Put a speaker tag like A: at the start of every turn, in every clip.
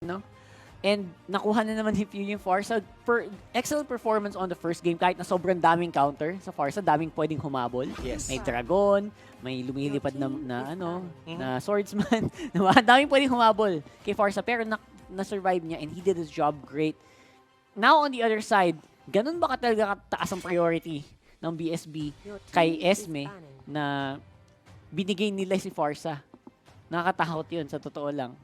A: no? And nakuha na naman ni Few yung Farsa. Excellent performance on the first game kahit na sobrang daming counter sa Farsa, daming pwedeng humabol.
B: Yes.
A: May dragon, may lumilipad na swordsman. Daming pwedeng humabol kay Farsa pero na-survive niya and he did his job great. Now on the other side, ganun ba talaga kataas ang priority ng BSB kay Esme na binigay nila si Farsa? Nakakatakot yun sa totoo lang.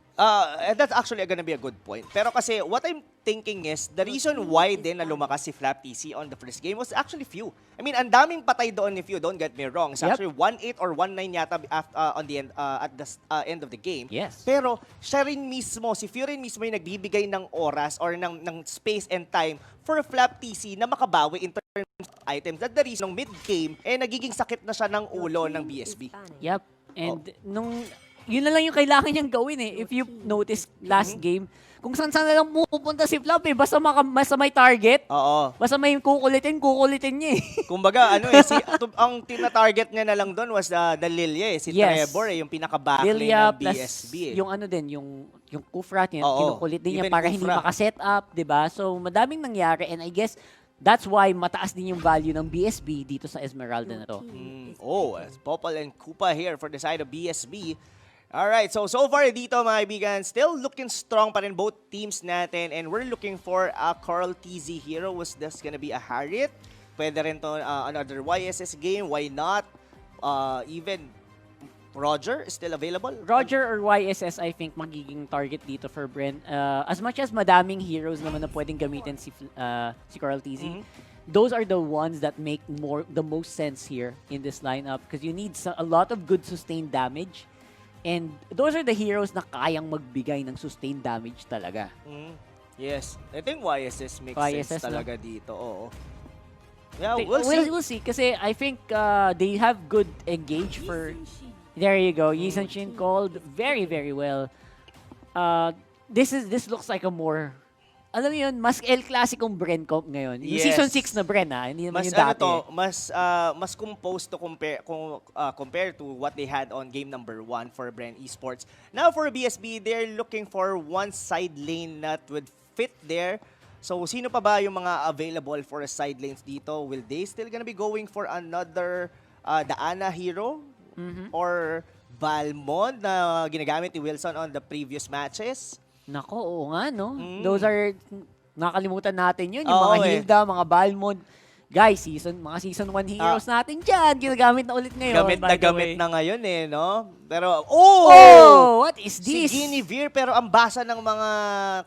B: That's actually gonna be a good point. Pero kasi what I'm thinking is, the reason why din na lumakas si Flap-TC on the first game was actually Few. I mean, ang daming patay doon ni Few, don't get me wrong. It's actually 1-8 or 1-9 yata on the end, at the end of the game.
A: Yes.
B: Pero siya rin mismo, si Few rin mismo yung nagbibigay ng oras or ng space and time for Flap-TC na makabawi in terms of items. That's the reason, mid-game, nagiging sakit na siya ng ulo ng BSB.
A: Yep. And yun na lang yung kailangan niyang gawin eh. If you notice last game, kung saan na lang pupunta si Flap eh. Basta may target.
B: Oo.
A: Basta may kukulitin niya eh.
B: Kumbaga, ang tina-target niya na lang doon was the Lilia eh. Si Trevor eh, yung pinaka-backlane ng BSB eh.
A: Yung yung Kufra niya, kinukulit din niya para hindi makaset up, diba? So, madaming nangyari and I guess that's why mataas din yung value ng BSB dito sa Esmeralda na to.
B: Popol and Koopa here for the side of BSB. Alright, so far dito mga kaibigan, still looking strong pa rin both teams natin and we're looking for a Carl TZ hero. Was this gonna be a Harriet? Pwede rin to another YSS game, why not? Even Roger is still available?
A: Roger or YSS I think magiging target dito for Bren. As much as madaming heroes naman na pwedeng gamitin si Carl TZ, those are the ones that make the most sense here in this lineup because you need a lot of good sustained damage. And those are the heroes na kayang magbigay ng sustained damage talaga.
B: Yes. I think YSS makes sense talaga dito. Oo. Yeah,
A: we'll see. Kasi I think they have good engage for... There you go. Yi Sun-shin called very, very well. This looks like a more... Alam mo yun, mas El Clasicong Bren comp ngayon. Yung Season 6 na Bren hindi naman yung dati.
B: Mas composed to compare to what they had on game number 1 for Bren Esports. Now for BSB, they're looking for one side lane that would fit there. So sino pa ba yung mga available for side lanes dito? Will they still gonna be going for another Daana hero? Or Balmond na ginagamit ni Wilson on the previous matches?
A: Nako, oo nga, no? Those are, nakalimutan natin yun. Yung mga Hilda, mga Balmond. Guys, mga season 1 heroes natin dyan. Ginagamit na ulit ngayon.
B: Gamit na ngayon eh, no? Pero,
A: what is this?
B: Si Guinevere, pero ang basa ng mga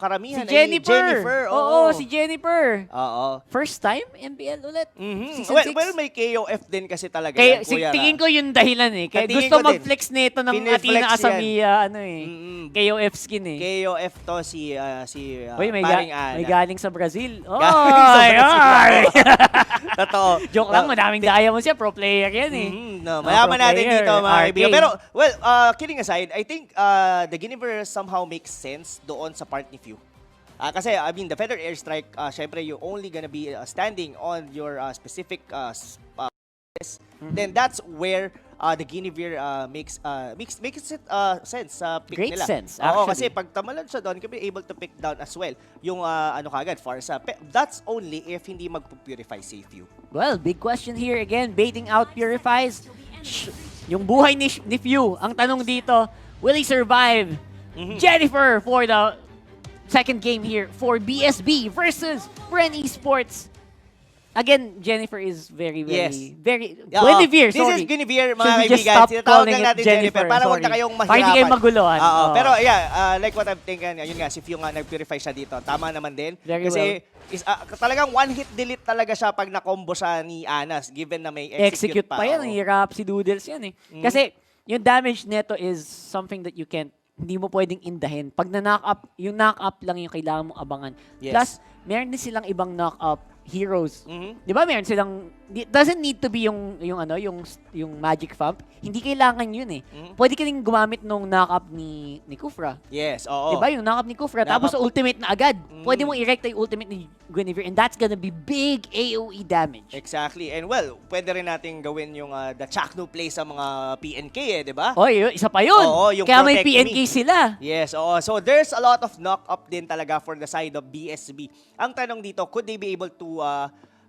B: karamihan
A: si Jennifer.
B: Oo,
A: si Jennifer.
B: Oo.
A: First time, MPL ulit. Season 6.
B: Well, may KOF din kasi talaga.
A: Tingin ko yung dahilan eh. Kaya gusto mag-flex nito ng Athena Asamiya, KOF skin eh.
B: KOF to si
A: paring Ana. May galing sa Brazil.
B: Totoo.
A: Joke lang, madaming diamond siya. Pro player yan eh.
B: Mayaman natin dito, mga kaibigan. Pero, well, kidding aside, I think the Guinevere somehow makes sense doon sa part ni Few. Kasi, I mean, the Feather Airstrike, syempre, you're only gonna be standing on your specific then that's where the Guinevere makes it sense sa pick
A: Great
B: nila.
A: Sense,
B: Oo,
A: actually.
B: kasi pag tamalan siya doon, can be able to pick down as well yung kagad, Farsa. That's only if hindi magpupurify si Few.
A: Well, big question here again. Baiting out purifies. Yung buhay ni Few. Ang tanong dito, will he survive? Jennifer for the second game here for BSB versus Bren Esports. Again, Jennifer is very Guinevere, sorry.
B: This is Guinevere, mga
A: Should we just
B: kaibigan.
A: stop
B: Tinatawag
A: calling
B: lang
A: it
B: natin Jennifer para huwag na kayong mahirapan.
A: Para hindi kayo maguluhan.
B: Pero like what I'm thinking, yun nga, si Few nga nag-purify siya dito. Tama naman din. Kasi talagang one-hit delete talaga siya pag na-combo siya ni Anas, given na may execute pa.
A: Yan, hirap si Doodles yan eh. Kasi yung damage neto is something that you can't, hindi mo pwedeng indahin. Pag na-knock up, yung knock up lang yung kailangan mong abangan. Plus, meron din silang ibang knock up heroes. Di ba meron silang, doesn't need to be yung magic thump. Hindi kailangan yun eh. Pwede ka rin gumamit nung knock-up ni Kufra.
B: Yes, oo.
A: Di ba yung knock-up ni Kufra? Tapos ultimate na agad. Pwede mo i-recta yung ultimate Guinevere, and that's gonna be big AoE damage.
B: Exactly. And well, pwede rin natin gawin yung the Chakno play sa mga PNK di ba?
A: Oy, isa pa yun.
B: Oo, yung
A: Kaya may
B: Protect
A: PNK
B: Me.
A: sila.
B: Yes, oo. So there's a lot of knock-up din talaga for the side of BSB. Ang tanong dito, could they be able to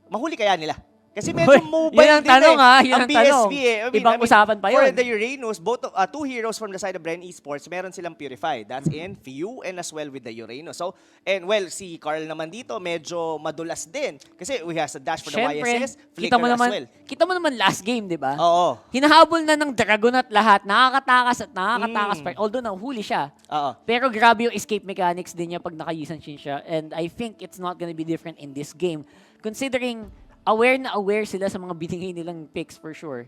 B: mahuli kaya nila? Kasi medyo mobile
A: yun ang
B: din
A: tanong,
B: Ang
A: yun ang
B: BSB
A: tanong. Ibang usapan pa
B: for
A: yun.
B: the Uranus, both two heroes from the side of Bren Esports, meron silang Purify. That's in Few and as well with the Uranus. So, and well, si Carl naman dito, medyo madulas din. Kasi we has a dash for the YSS, Flicker as well.
A: Kita mo naman last game, di ba?
B: Oo.
A: Hinahabol na ng Dragon at lahat. Nakakatakas at nakakatakas pa. Although nahuli siya.
B: Oo.
A: Pero grabe yung escape mechanics din niya pag naka-Yisan Shin siya. And I think it's not gonna be different in this game. Considering aware sila sa mga binigay nilang picks for sure.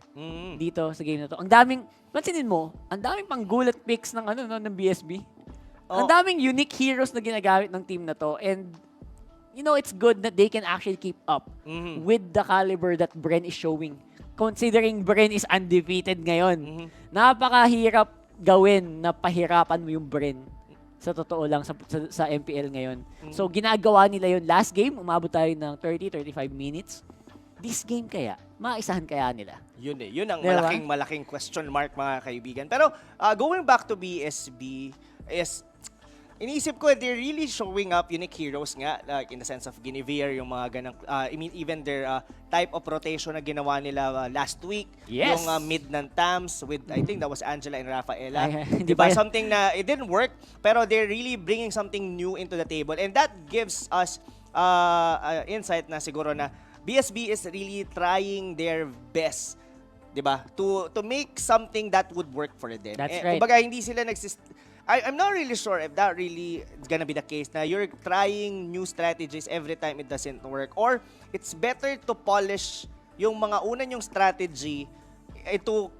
A: Dito sa game na to. Ang daming, pansinin mo, ang daming panggulat picks ng ng BSB. Ang daming unique heroes na ginagamit ng team na to. And you know, it's good that they can actually keep up with the caliber that Bren is showing. Considering Bren is undefeated ngayon. Napakahirap gawin na pahirapan mo yung Bren. Sa totoo lang, sa MPL ngayon. So, ginagawa nila yun. Last game, umabot tayo ng 30-35 minutes. This game kaya, maisahan kaya nila?
B: Yun yun ang
A: diba?
B: malaking question mark mga kaibigan. Pero, going back to BSB, is iniisip ko, they're really showing up unique heroes nga, like in the sense of Guinevere, yung mga ganang, I mean, even their type of rotation na ginawa nila last week.
A: Yes.
B: Yung mid ng Tams with, I think that was Angela and Rafaela.
A: Hindi
B: diba?
A: ba
B: Something na, it didn't work, pero they're really bringing something new into the table. And that gives us insight na siguro na BSB is really trying their best, diba? To make something that would work for them.
A: That's right.
B: Kumbaga, hindi sila I'm not really sure if that really is gonna be the case na you're trying new strategies every time it doesn't work, or it's better to polish yung mga una yung strategy to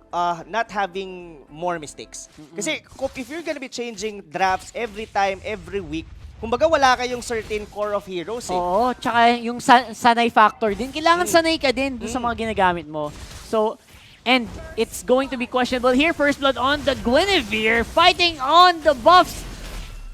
B: not having more mistakes. Kasi if you're gonna be changing drafts every time, every week, kumbaga wala kayong certain core of heroes eh.
A: Oo, tsaka yung sanay factor din. Kailangan sanay ka din sa mga ginagamit mo. So, and it's going to be questionable here. First blood on the Guinevere, fighting on the buffs.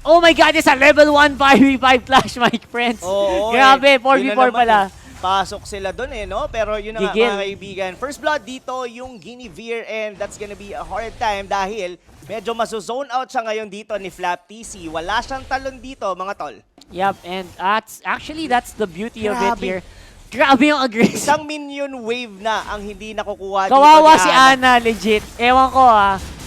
A: Oh my God, it's a level 1 5v5 clash, my friends. Grabe, 4v4 pala.
B: Pasok sila dun no? Pero yun na nga,
A: Gigil.
B: mga kaibigan. First blood dito, yung Guinevere, and that's gonna be a hard time dahil medyo maso-zone out siya ngayon dito ni Flap TC. Wala siyang talon dito, mga tol.
A: Yep, and that's the beauty of it here. Grabe yung aggressive.
B: Isang minion wave na ang hindi nakukuha
A: Kawawa
B: dito
A: si Ana, legit. Ewan ko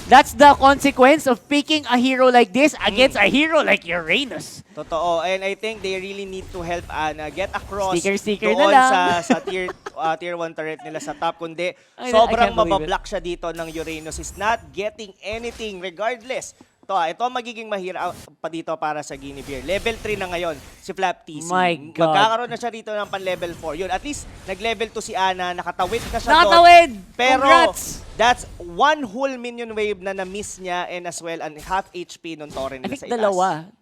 A: That's the consequence of picking a hero like this against a hero like Uranus.
B: Totoo. And I think they really need to help Ana get across
A: Sticker
B: doon
A: na lang.
B: sa tier 1 turret nila sa top. Kundi
A: I
B: sobrang
A: can't believe
B: mabablock siya dito ng Uranus. Is not getting anything regardless. Ito magiging mahirap pa dito para sa Guinevere. Level 3 na ngayon si Flap TC.
A: My God.
B: Magkakaroon na siya dito ng pan-level 4. Yun, at least nag-level 2 si Ana, nakatawid na siya
A: Nakatawid!
B: doon. Pero
A: Congrats!
B: that's one whole minion wave na na-miss niya, and as well, and half HP nung Torren
A: I
B: nila
A: think
B: sa itaas.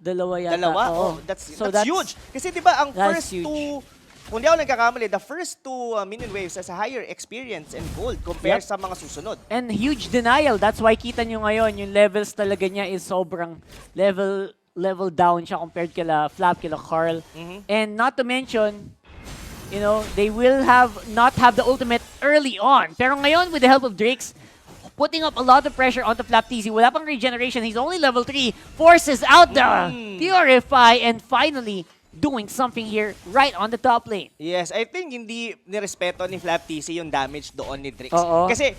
A: Dalawa yata.
B: Dalawa?
A: Oo.
B: That's
A: So
B: huge. Kasi di ba ang
A: that's
B: first
A: huge.
B: two, kung di ako nagkakamali, the first two minion waves has a higher experience and gold compared sa mga susunod.
A: And huge denial. That's why kita nyo ngayon, yung levels talaga niya is sobrang level down siya compared kila Flap, kila Carl. And not to mention, you know, they will not have the ultimate early on. Pero ngayon, with the help of Drakes, putting up a lot of pressure onto Flap TZ. Wala pang regeneration. He's only level 3. Forces out the Purify. And finally, doing something here right on the top lane.
B: Yes, I think hindi nirespeto ni Flap TC yung damage doon ni Drix.
A: Oo.
B: Kasi,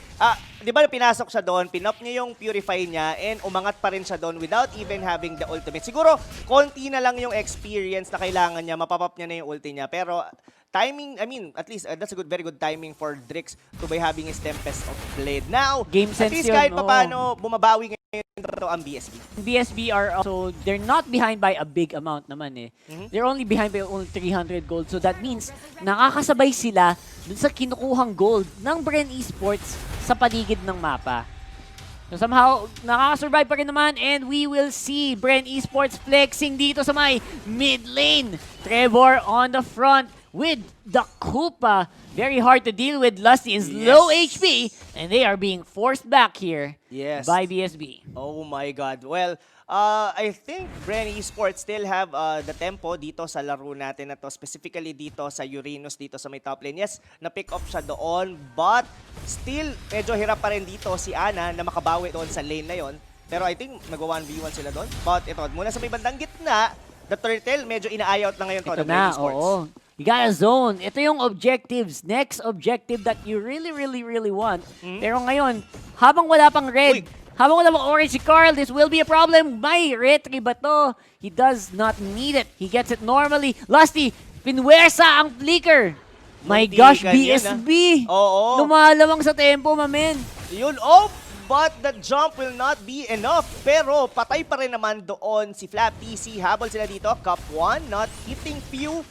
B: di ba pinasok siya doon, pinop niya yung Purify niya, and umangat pa rin siya doon without even having the ultimate. Siguro, konti na lang yung experience na kailangan niya, mapapop niya na yung ulti niya. Pero, timing, I mean, at least that's a very good timing for Drix to by having his Tempest of Blade. Now,
A: Game
B: at
A: sense
B: least
A: yun,
B: kahit paano, bumabawi ngayon ang BSB.
A: BSB are also, they're not behind by a big amount naman eh. They're only behind by only 300 gold. So that means, nakakasabay sila dun sa kinukuhang gold ng Bren Esports sa paligid ng mapa. So somehow, nakakasurvive pa rin naman, and we will see Bren Esports flexing dito sa may mid lane. Trevor on the front with the Koopa. Very hard to deal with. Lusty is low HP, and they are being forced back here by BSB.
B: Oh my God. Well, I think Bren Esports still have the tempo dito sa laro natin na to, specifically dito sa Uranus, dito sa may top lane. Yes, na-pick off siya doon, but still, medyo hirap pa rin dito si Ana na makabawi doon sa lane na yon. Pero I think nag-1v1 sila doon. But ito, muna sa may bandang gitna, the Turtle, medyo ina-eye out na ngayon to
A: Ito
B: ng Bren
A: na,
B: Esports.
A: oo. You got a zone. Ito yung objectives. Next objective that you really want. Pero ngayon, habang wala pang red, habang wala pang orange si Carl, this will be a problem. May retry ba to? He does not need it. He gets it normally. Lusty, pinwersa ang flicker. My gosh, BSB.
B: Oo.
A: Lumalamang sa tempo, mamen.
B: Yun, oh, but the jump will not be enough. Pero patay pa rin naman doon si Mlbb. Habol sila dito. Cup 1, not hitting few.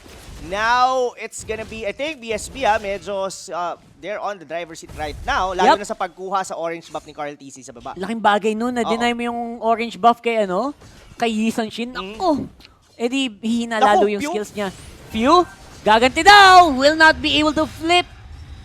B: Now, it's gonna be, I think, BSB medyo they're on the driver's seat right now. Lalo na sa pagkuha sa orange buff ni Carl TC sa baba.
A: Laking bagay nun, na-deny mo yung orange buff kay kay Yisan Shin. Ako, di hihina lalo yung skills niya. Few, gaganti daw, will not be able to flip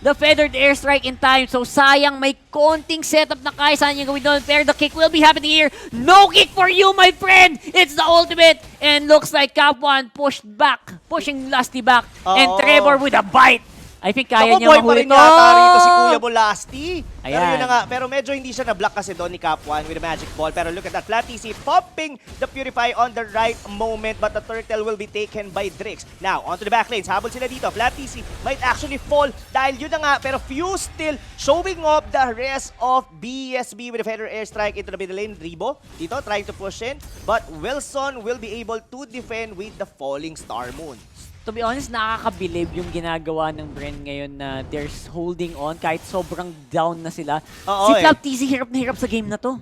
A: the feathered airstrike in time. So sayang, may konting setup na kaya saan niya gawin doon. Pero the kick will be happening here. No kick for you, my friend! It's the ultimate! And looks like Cap 1 pushed back, pushing Lusty back. And Trevor with a bite. I think kaya niya mahuli ito.
B: Rito si Kuya Bolasti. Pero
A: Ayan.
B: yun na nga, pero medyo hindi siya na-block kasi doon ni Cap 1 with a magic ball. Pero look at that, Mlbb popping the Purify on the right moment, but the Turtle will be taken by Drix. Now, onto the back lanes, habol sila dito. Mlbb might actually fall dahil yun na nga, pero few still showing off the rest of BSB with a feather airstrike into the middle lane. Ribo dito trying to push in, but Wilson will be able to defend with the falling Star Moon.
A: To be honest, nakakabilib yung ginagawa ng Bren ngayon na they're holding on kahit sobrang down na sila. Si Mlbb hirap na hirap sa game na to.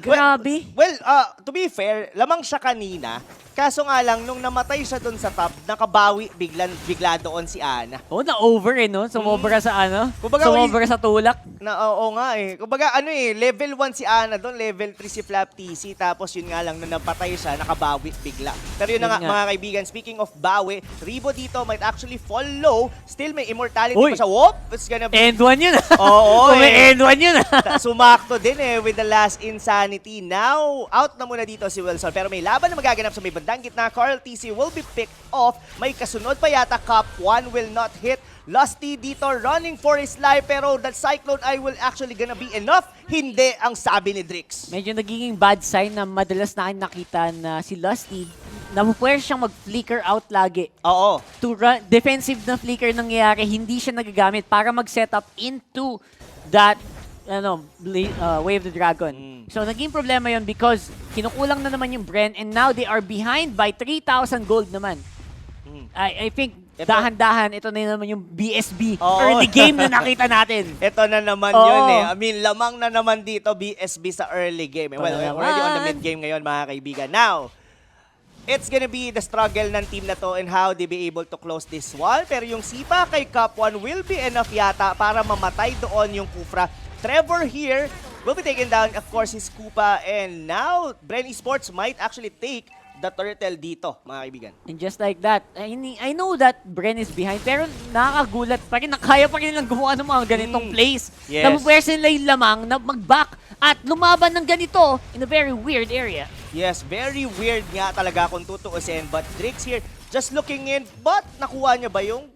A: Grabe.
B: Well, to be fair, lamang siya kanina. Kaso nga lang, nung namatay siya doon sa top, nakabawi bigla doon si Ana.
A: Na-over no? Sumobra sa sumobra sa tulak.
B: Oo nga Kumbaga, level 1 si Ana doon, level 3 si Mlbb. Tapos yun nga lang, nung napatay siya, nakabawi bigla. Pero yun na nga, mga kaibigan, speaking of bawi, Ribo dito might actually fall low. Still may immortality pa siya. Whoop! It's gonna be...
A: End 1 yun.
B: Oo
A: may end 1 yun.
B: Sumakto din with the last insanity. Now, out na muna dito si Wilson. Pero may laban na magaganap sa may bandang gitna. Carl TC will be picked off. May kasunod pa yata. Cup 1 will not hit. Lusty dito running for his life. Pero that Cyclone Eye will actually gonna be enough. Hindi ang sabi ni Drix.
A: Medyo nagiging bad sign na madalas na nakita na si Lusty napupwera siyang mag-flicker out lagi.
B: Oo.
A: To run, defensive na flicker nangyayari, hindi siya nagagamit para mag-set up into that Wave the Dragon. So, naging problema yon because kinukulang na naman yung Bren and now they are behind by 3,000 gold naman. I think dahan-dahan, ito na naman yung BSB early game na nakita natin.
B: Ito na naman yun I mean, lamang na naman dito BSB sa early game. Well, already on the mid game ngayon mga kaibigan. Now, it's gonna be the struggle ng team na to and how they be able to close this wall. Pero yung sipa kay Cup 1 will be enough yata para mamatay doon yung Kufra. Trevor here will be taken down, of course, his Koopa. And now, Bren Esports might actually take the Turtle dito, mga kaibigan.
A: And just like that, I know that Bren is behind, pero nakakagulat pa rin, kaya pa rin nilang gumawa ng mga ganitong plays.
B: Yes.
A: Napupwersa nila yung lamang na mag-back at lumaban ng ganito in a very weird area.
B: Yes, very weird nga talaga kung tutuusin. But Drix here, just looking in, but nakuha niya ba yung...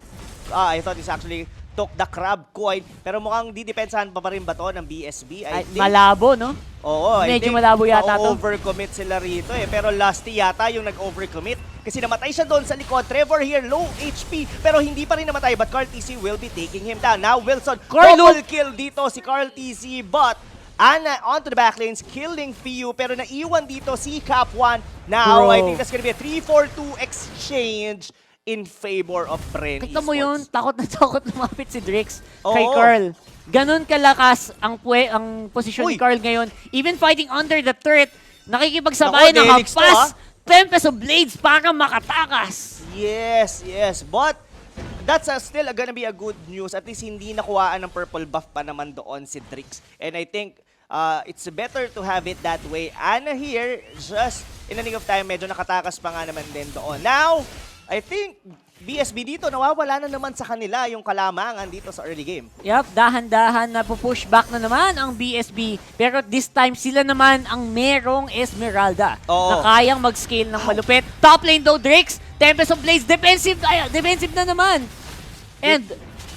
B: I thought it's actually took the crab coin. Pero mukhang didepensahan pa rin ba to ng BSB? I think,
A: malabo, no?
B: Oo,
A: medyo malabo yata to.
B: Overcommit sila rito Pero Lusty yata yung nag-overcommit. Kasi namatay siya doon sa likod. Trevor here, low HP. Pero hindi pa rin namatay. But Carl TC will be taking him down. Now Wilson, double kill dito si Carl TC. But Ana onto the backlanes, killing Fiu. Pero naiwan dito si Cap 1. Now, I think that's gonna be a 3-4-2 exchange in favor of Bren Esports.
A: Kita mo yun, takot na takot lumapit si Drix kay Carl. Ganon kalakas ang posisyon ni Carl ngayon. Even fighting under the turret, nakikipagsabay ng hampas. Tempest of Blades para makatakas.
B: Yes. But that's still gonna be a good news. At least hindi nakuhaan ng purple buff pa naman doon si Drix. And I think it's better to have it that way. Ana here, just in the nick of time, medyo nakatakas pa nga naman din doon. Now, I think BSB dito, nawawala na naman sa kanila yung kalamangan dito sa early game.
A: Yup, dahan-dahan na push back na naman ang BSB. Pero this time, sila naman ang merong Esmeralda
B: Oo.
A: na kayang mag-scale ng malupit. Top lane though, Drix, Tempest of Blaze, defensive na naman. And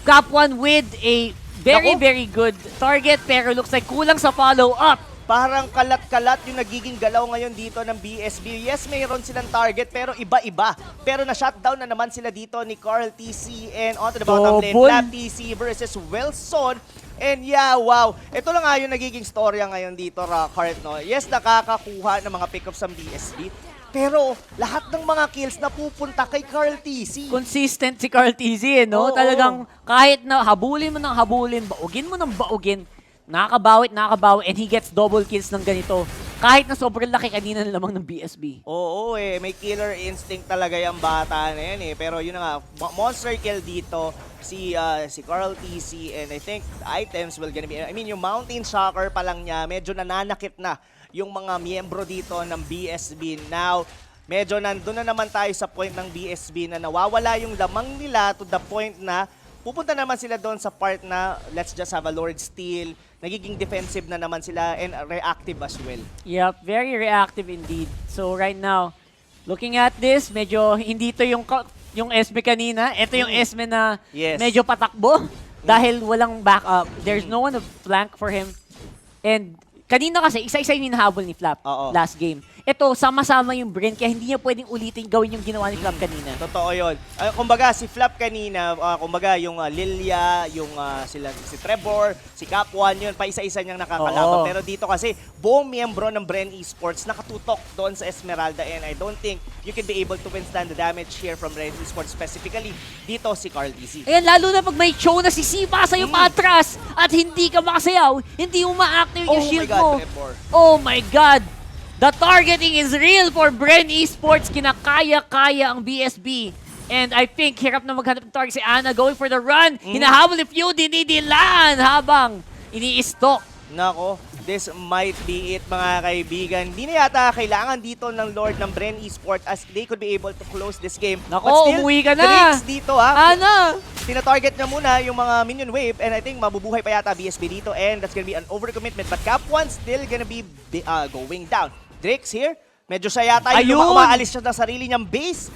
A: Cap 1 with a very good target, pero looks like kulang sa follow-up.
B: Parang kalat-kalat yung nagiging galaw ngayon dito ng BSB. Yes, mayroon silang target pero iba-iba. Pero na-shutdown na naman sila dito ni Carl TC and onto the bottom lane. Flap TC versus Wilson. And yeah, wow. Ito lang nga yung nagiging storya ngayon dito, Rockhart, no? Yes, nakakakuha ng mga pickups ng BSB. Pero lahat ng mga kills napupunta kay Carl TC.
A: Consistent si Carl TC, no?
B: Oo.
A: Talagang kahit na habulin mo ng habulin, baugin mo ng baugin, nakakabawi, and he gets double kills ng ganito. Kahit na sobrang laki kanina lamang ng BSB.
B: Oo may killer instinct talaga yung bata na yan Pero yun na nga, monster kill dito si Carl TC, and I think the items will gonna be, yung Mountain Shocker pa lang niya, medyo nananakit na yung mga miyembro dito ng BSB. Now, medyo nandun na naman tayo sa point ng BSB na nawawala yung lamang nila to the point na pupunta naman sila doon sa part na let's just have a Lord Steal. Nagiging defensive na naman sila and reactive as well.
A: Yep, very reactive indeed. So right now, looking at this, medyo hindi to yung Esme kanina. Ito yung Esme na medyo patakbo dahil walang backup. There's no one to flank for him. And kanina kasi, isa-isa yung hinahabol ni Flap last game. Ito, sama-sama yung Bren, kaya hindi niya pwedeng ulitin gawin yung ginawa ni Flap kanina.
B: Totoo yun. Kumbaga, si Flap kanina, kumbaga yung Lilia, yung si Trevor, si Cap1, yun, pa isa-isa niyang nakakalaban. Pero dito kasi, buong miyembro ng Bren Esports nakatutok doon sa Esmeralda, and I don't think you can be able to withstand the damage here from Bren Esports, specifically dito si Carl DC.
A: Ayan, lalo na pag may show na sisipa sa'yo patras at hindi ka makasayaw, hindi mo ma-activate yung shield mo.
B: Trevor.
A: Oh my God! The targeting is real for Bren Esports. Kinakaya-kaya ang BSB. And I think hirap na maghanap ng target si Ana, going for the run. Hinahabol ni Few, dinidilaan habang ini-stalk.
B: Nako, this might be it, mga kaibigan. Hindi na yata kailangan dito ng Lord ng Bren Esports as they could be able to close this game.
A: Nako,
B: but still,
A: umuwi ka na.
B: Drix dito
A: Ana!
B: Tina-target niya muna yung mga minion wave, and I think mabubuhay pa yata BSB dito, and that's gonna be an overcommitment. But Cap1 still gonna be going down. Drix here, medyo siya yata yung umaalis siya ng sarili niyang base.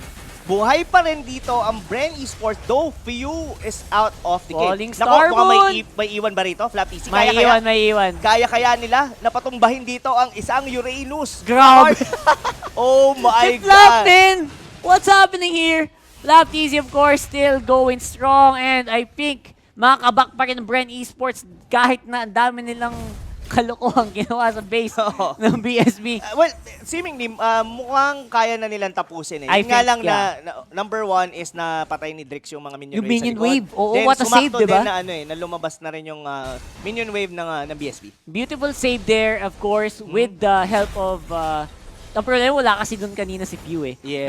B: Buhay pa rin dito ang Bren Esports, though Few is out of the game.
A: Falling Star Moon!
B: May iwan ba rito? Flap TC?
A: May iwan.
B: Kaya nila napatumbahin dito ang isang Uranus.
A: Grabe!
B: Oh my God!
A: Flap din! What's happening here? Flap TC, of course, still going strong, and I think makakabak pa rin ng Bren Esports kahit na ang dami nilang kalokohang ginawa sa base ng BSB.
B: Well, seemingly, mukhang kaya na nilang tapusin Yun nga lang na number one is na patay ni Drix yung mga minion wave
A: minion wave. Oo,
B: then,
A: what a save, diba?
B: Din na lumabas na rin yung minion wave ng BSB.
A: Beautiful save there, of course, with the help of... ang problema, wala kasi doon kanina si Few
B: Yes.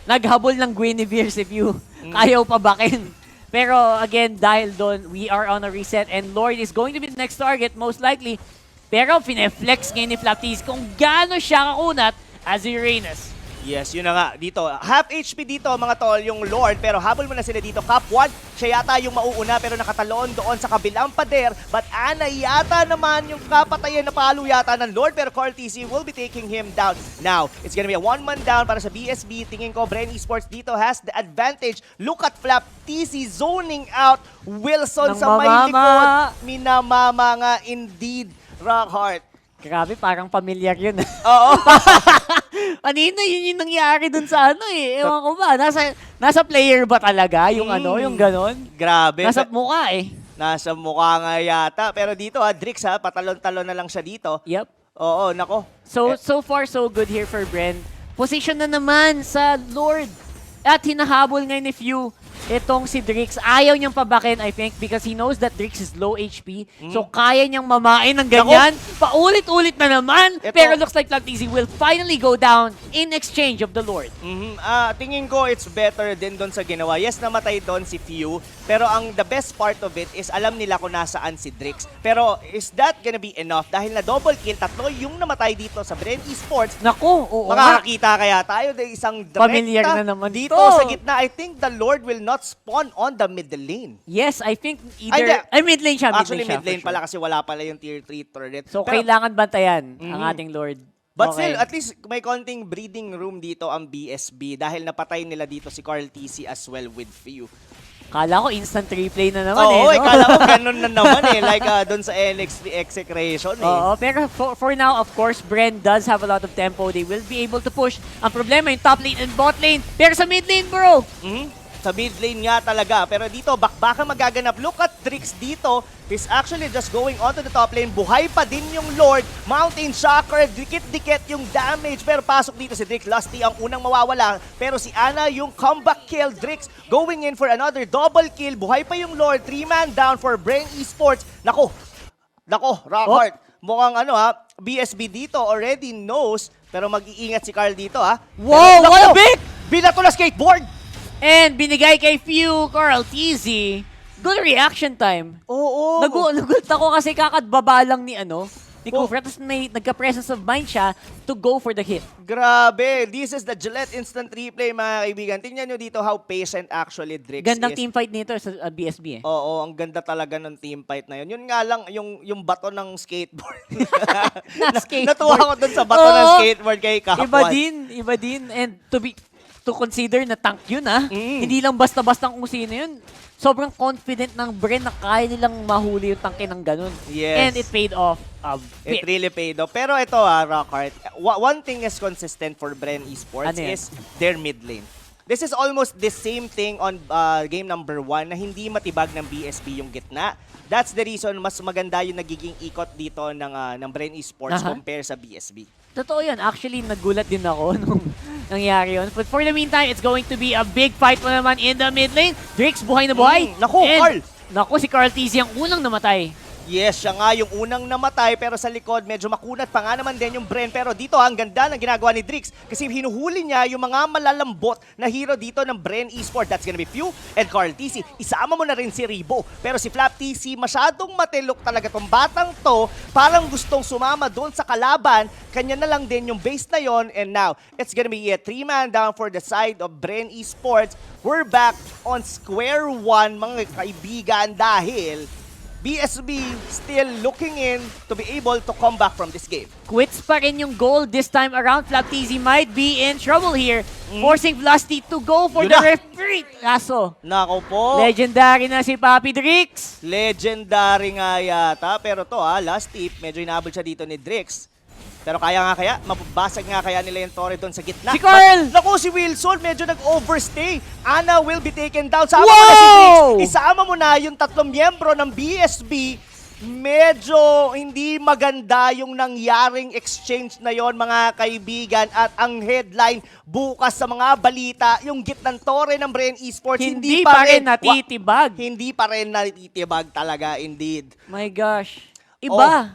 A: Naghabol ng Guinevere si Few. Kayaw pa bakin. Pero again, dahil doon, we are on a reset and Lord is going to be the next target, most likely. Pero fine-flex ngayon ni Flaptis kung gaano siya kakunat as Uranus.
B: Yes, yun na nga. Dito, half HP dito mga tol, yung Lord. Pero habol mo na sila dito. Cap1, siya yata yung mauuna pero nakataloon doon sa kabilang pader. But Ana yata naman yung kapatayan na palo yata ng Lord. Pero Carl TC will be taking him down. Now, it's gonna be a one-man down para sa BSB. Tingin ko, Bren Esports dito has the advantage. Look at Flap TC zoning out Wilson sa may likod. Minamama nga indeed, Rockhart.
A: Grabe, parang familiar yun.
B: Oo.
A: Kanina yun yung nangyari dun sa Ewan ko ba, nasa player ba talaga yung yung ganon?
B: Grabe.
A: Nasa mukha
B: Nasa mukha nga yata. Pero dito Drix patalon-talon na lang siya dito.
A: Yep.
B: Oo, nako.
A: So far so good here for Bren. Position na naman sa Lord. At hinahabol ngayon ni Few. itong si Drix, ayaw niyang pabakin, I think, because he knows that Drix is low HP. So, kaya niyang mamain ng ganyan. Paulit-ulit na naman. Pero looks like Mpl-Ph will finally go down in exchange of the Lord.
B: Tingin ko it's better din doon sa ginawa. Yes, namatay doon si Few. Pero the best part of it is alam nila kung nasaan si Drix. Pero is that gonna be enough? Dahil na double kill, tatlo yung namatay dito sa Bren Esports.
A: Naku, oo
B: makakakita kaya tayo ng isang
A: familiar na naman
B: dito sa gitna. I think the Lord will not spawn on the middle lane.
A: Yes, I think either... Ay, mid lane siya.
B: Actually, mid lane pala kasi wala pala yung tier 3 turret.
A: So, kailangan bantayan ang ating Lord.
B: But still, at least may konting breathing room dito ang BSB dahil napatay nila dito si Carl TC as well with Few.
A: Kala ko instant replay na naman
B: Oo,
A: no?
B: kala ko ganun na naman like doon sa NXT Execration
A: Oo, pero for now, of course, Bren does have a lot of tempo. They will be able to push. Ang problema yung top lane and bot lane. Pero sa mid lane, bro!
B: Sa mid lane nga talaga. Pero dito, bakbaka magaganap. Look at Drix dito. He's actually just going onto the top lane. Buhay pa din yung Lord. Mountain Shocker, dikit-dikit yung damage. Pero pasok dito si Drix. Lusty ang unang mawawala. Pero si Ana yung comeback kill. Drix going in for another double kill. Buhay pa yung Lord. 3-man down for Bren Esports. Nako, Rockhart. Mukhang BSB dito already knows. Pero mag-iingat si Carl dito
A: Wow, what a pick!
B: Binato na skateboard!
A: And binigay kay Few, Carl TZ. Good reaction time.
B: Oo.
A: Nagulat ako kasi kakadbaba lang ni Kufra. Tapos may nagka-presence of mind siya to go for the hit.
B: Grabe. This is the Gillette instant replay, mga kaibigan. Tingnan nyo dito how patient actually Drix
A: Gandang
B: is.
A: teamfight nito sa BSB
B: Oo, ang ganda talaga ng teamfight na yun. Yun nga lang, yung bato ng skateboard. Natuwa ko dun sa bato ng skateboard kay Kapwan.
A: Iba din. And to consider na tank yun Hindi lang basta-basta kung sino yun. Sobrang confident ng Bren na kaya nilang mahuli yung tanke ng ganun.
B: Yes.
A: And it paid off.
B: It really paid off. Pero ito Rockhart, one thing is consistent for Bren Esports is their mid lane. This is almost the same thing on game number 1 na hindi matibag ng BSB yung gitna. That's the reason mas maganda yung nagiging ikot dito ng Bren Esports compare sa BSB.
A: Totoo yan. Actually, nagulat din ako nung nangyari yun. But for the meantime, it's going to be a big fight mo naman in the mid lane. Drix, buhay na buhay.
B: Naku, Carl!
A: Naku, si Carl TZ ang unang namatay.
B: Yes, siya nga yung unang namatay pero sa likod medyo makunat pa nga naman din yung Bren. Pero dito ang ganda ng ginagawa ni Drix kasi hinuhuli niya yung mga malalambot na hero dito ng Bren Esports. That's gonna be Few and Carl TC. Isama mo na rin si Ribo. Pero si Mpl-Ph masyadong matilok talaga tong batang to. Parang gustong sumama doon sa kalaban. Kanya na lang din yung base na yon. And now, it's gonna be a 3-man down for the side of Bren Esports. We're back on square one, mga kaibigan, dahil BSB still looking in to be able to come back from this game.
A: Quits pa rin yung goal this time around. Mpl-Ph might be in trouble here. Forcing Lusty to go for the referee. Kaso,
B: nako po.
A: Legendary na si Papi Drix.
B: Legendary nga yata. Pero to last tip, medyo inabot siya dito ni Drix. Pero mababasag nga kaya nila yung torre doon sa gitna.
A: Si Carl!
B: Naku, si Wilson medyo nag-overstay. Ana will be taken down. Sama mo na si Drix. Isama mo na yung tatlong miyembro ng BSB. Medyo hindi maganda yung nangyaring exchange na yon, mga kaibigan. At ang headline bukas sa mga balita, yung gitnang torre ng Bren Esports,
A: hindi pa rin natitibag.
B: Hindi pa rin natitibag talaga, indeed.
A: My gosh. Iba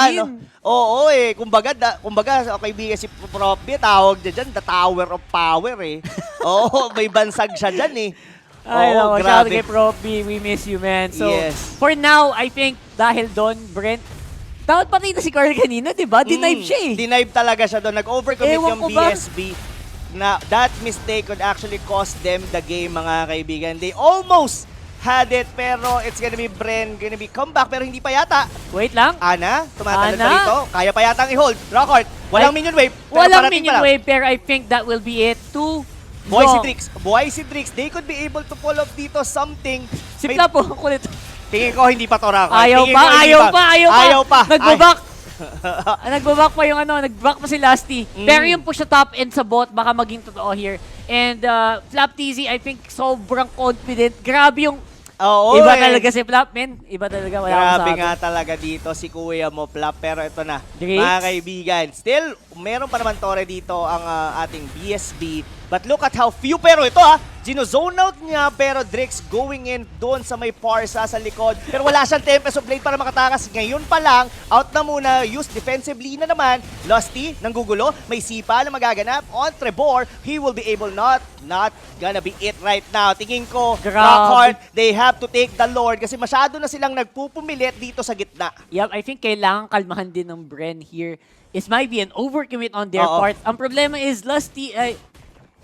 A: din.
B: No? Oo kumbaga kaibigan si Prof B, tawag dyan, the Tower of Power Oo, may bansag siya dyan
A: Ay, no, shout out kay Prof B, we miss you, man. So, for now, I think dahil doon, Brent, dapat patay na si Carl kanina, diba? Denive siya
B: Denive talaga siya doon. Nag-overcommit yung BSB. Na that mistake could actually cost them the game, mga kaibigan. They almost had it, pero it's gonna be Bren, gonna be comeback, pero hindi pa yata.
A: Wait lang.
B: Ana, tumatalon pa dito. Kaya pa yata ang i-hold. Rockhart, walang minion wave.
A: Walang minion wave, pero I think that will be it.
B: Buhay si Drix. They could be able to pull off dito something.
A: Si Plapo, kulit.
B: Tingin ko hindi pa to, Rockhart.
A: Ayaw pa. Nagbabak pa yung nag-back pa si Lusty. Pero yung push sa top end sa bot, baka maging totoo here. And Mpl-Ph, I think sobrang confident. Grabe yung iba talaga si Plap, men. Iba talaga.
B: Grabe nga talaga dito si kuya mo, Plap. Pero ito na,
A: Drix,
B: mga kaibigan. Still, meron pa naman tore dito ang ating BSB. But look at how few. Pero ito Ginozone out niya, pero Drix going in doon sa may Parsa sa likod. Pero wala siyang Tempest of Blade para makatakas. Ngayon pa lang, out na muna, use defensively na naman. Lusty, nanggugulo, may sipa na magaganap. On Trebor, he will be able not gonna be it right now. Tingin ko, Rockhart, they have to take the Lord kasi masyado na silang nagpupumilit dito sa gitna.
A: Yep, I think kailangan kalmahan din ng Bren here. It might be an overcommit on their part. Ang problema is Lusty,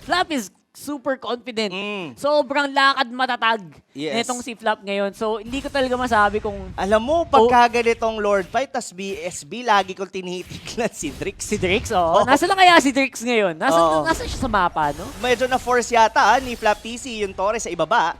A: Flap is super confident. Sobrang lakad matatag nitong si Flap ngayon. So, hindi ko talaga masabi kung...
B: Alam mo, pagka ganitong Lord Fight, tas BSB, lagi ko tinitignan si Drix.
A: Si Drix, oo. Nasa lang kaya si Drix ngayon? Nasa siya sa mapa, no?
B: Medyo na-force yata ni Flap TC yung Torres sa ibaba.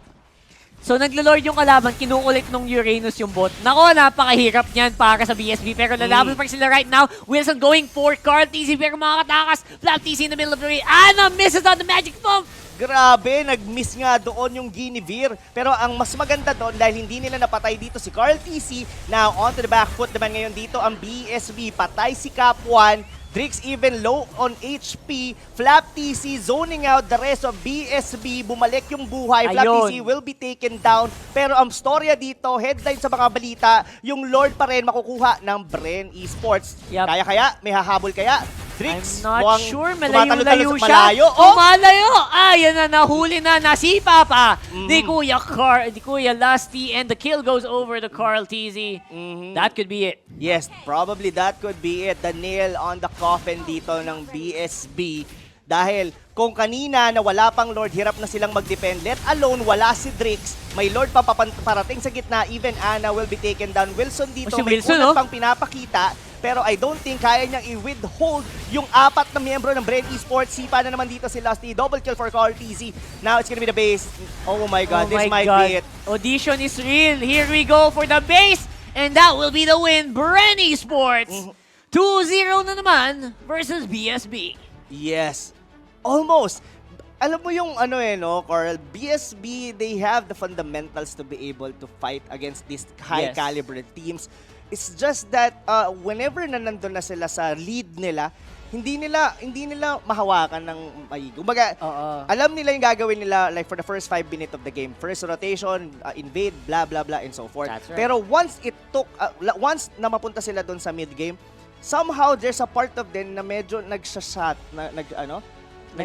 A: So, naglo-lord yung kalaban, kinukulit nung Uranus yung bot. Nako, napakahirap niyan para sa BSB. Pero lalaban pa sila right now. Wilson going for Carl TC, pero makakatakas. Flap TC in the middle of the way. Ana misses on the magic bomb.
B: Grabe, nag-miss nga doon yung Guinevere. Pero ang mas maganda doon, dahil hindi nila napatay dito si Carl TC, now onto the back foot naman ngayon dito ang BSB. Patay si Cap 1. Drix even low on HP. Flap TC zoning out the rest of BSB. Bumalik yung buhay. Flap TC will be taken down. Pero ang storya dito, headline sa mga balita, yung Lord pa rin makukuha ng Bren Esports. Kaya? May hahabol kaya? Drix,
A: I'm not sure. Malayo-layo siya.
B: Malayo.
A: Malayo! Yan na, nahuli na, nasipa pa. Di Kuya Lusty, and the kill goes over to Carl TZ. That could be it.
B: Yes, probably that could be it. The nail on the coffin dito ng BSB. Dahil kung kanina na wala pang Lord, hirap na silang mag-defend. Let alone, wala si Drix. May Lord pa parating sa gitna. Even Ana will be taken down. Wilson dito, may kulang pang pinapakita. Pero I don't think kaya niyang i-withhold yung 4 na miyembro ng Bren Esports. Sipa na naman dito si Lusty. Double kill for Carl TZ. Now it's gonna be the base. Oh my God, this might be it.
A: Audition is real. Here we go for the base. And that will be the win. Bren Esports. 2-0 na naman versus BSB.
B: Yes. Almost. Alam mo yung Carl, BSB, they have the fundamentals to be able to fight against these high caliber teams. It's just that whenever na nandun na sila sa lead nila, hindi nila mahawakan ng maigi. Kumbaga, alam nila yung gagawin nila like for the first 5 minutes of the game. First rotation, invade, blah blah blah and so forth.
A: Right.
B: Pero once once na mapunta sila doon sa mid game, somehow there's a part of them na medyo nagsashot,